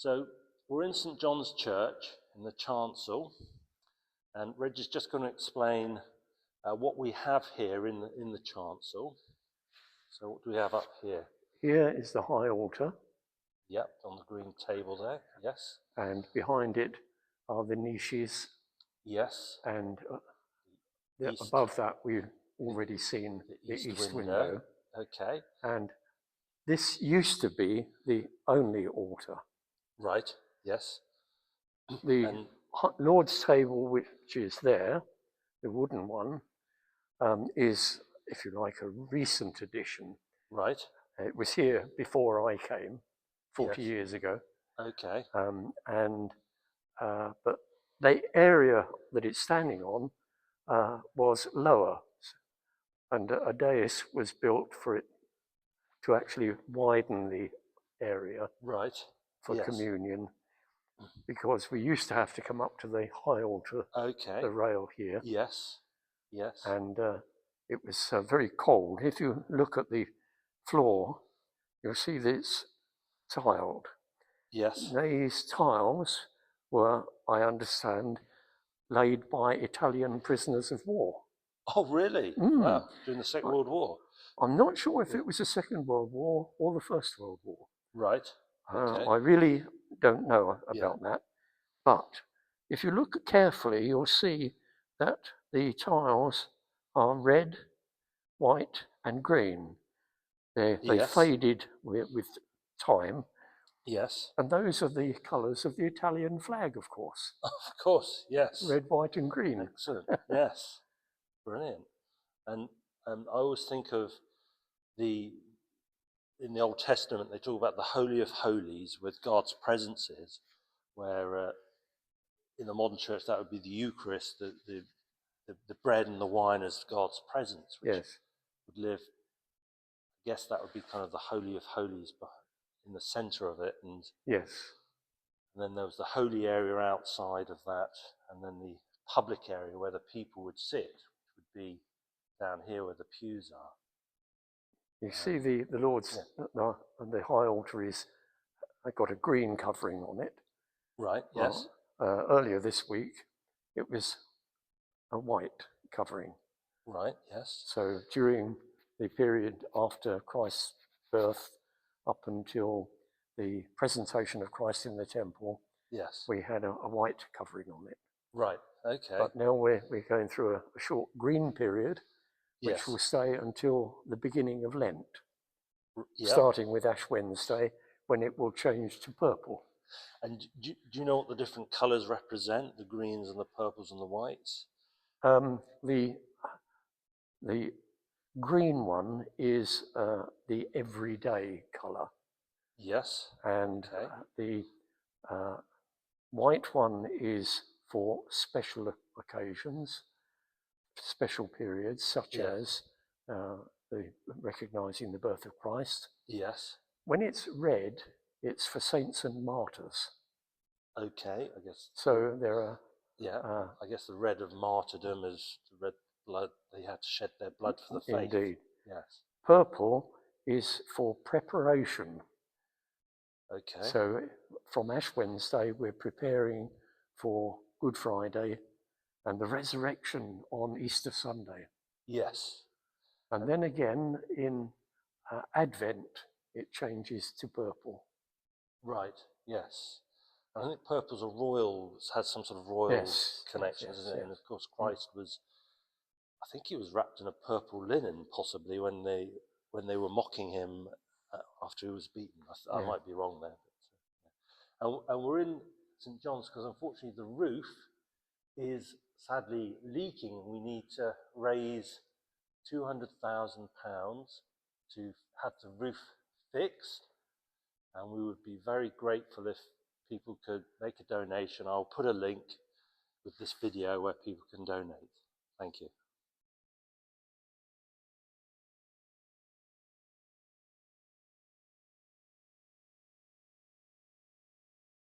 So we're in St John's Church in the chancel, and Reggie's just going to explain what we have here in the chancel. So what do we have up here? Here is the high altar. Yep, on the green table there, yes. And behind it are the niches. Yes. And above that we've already seen the east window. Okay. And this used to be the only altar. Right, yes. The Lord's table, which is there, the wooden one, is, if you like, a recent addition. Right. It was here before I came, 40 years ago. Okay. But the area that it's standing on was lower, and a dais was built for it to actually widen the area. Right. For communion, because we used to have to come up to the high altar, the rail here. Yes. Yes. And it was very cold. If you look at the floor, you'll see that it's tiled. Yes. These tiles were, I understand, laid by Italian prisoners of war. Oh, really? Wow, during the Second World War? I'm not sure if it was the Second World War or the First World War. Right. Okay. I really don't know about that. But if you look carefully, you'll see that the tiles are red, white, and green. They faded with time. Yes. And those are the colours of the Italian flag, of course. Of course, yes. Red, white, and green. Excellent. Yes. Brilliant. And I always think of in the Old Testament, they talk about the Holy of Holies, where God's presence is, where in the modern church that would be the Eucharist, the bread and the wine as God's presence, which would live. I guess that would be kind of the Holy of Holies in the centre of it, and then there was the holy area outside of that, and then the public area where the people would sit, which would be down here where the pews are. You see the Lord's, the high altar is, got a green covering on it. Right, yes. Earlier this week, it was a white covering. Right, yes. So during the period after Christ's birth up until the presentation of Christ in the temple, we had a white covering on it. Right, okay. But now we're going through a short green period, which will stay until the beginning of Lent, starting with Ash Wednesday, when it will change to purple. And do you know what the different colours represent, the greens and the purples and the whites? The green one is the everyday colour. Yes. And the white one is for special occasions, special periods, such as recognising the birth of Christ. Yes. When it's red, it's for saints and martyrs. Okay, I guess. So there are... I guess the red of martyrdom is the red blood. They had to shed their blood for the faith. Indeed. Yes. Purple is for preparation. Okay. So from Ash Wednesday, we're preparing for Good Friday and the resurrection on Easter Sunday. Yes. And then again in Advent, it changes to purple. Right, yes. I think purple's has some sort of royal connection, isn't it? And of course Christ was, I think he was wrapped in a purple linen, possibly, when they were mocking him after he was beaten. I might be wrong there. But, and we're in St John's because unfortunately the roof is sadly leaking, and we need to raise £200,000 to have the roof fixed, and we would be very grateful if people could make a donation. I'll put a link with this video where people can donate. Thank you.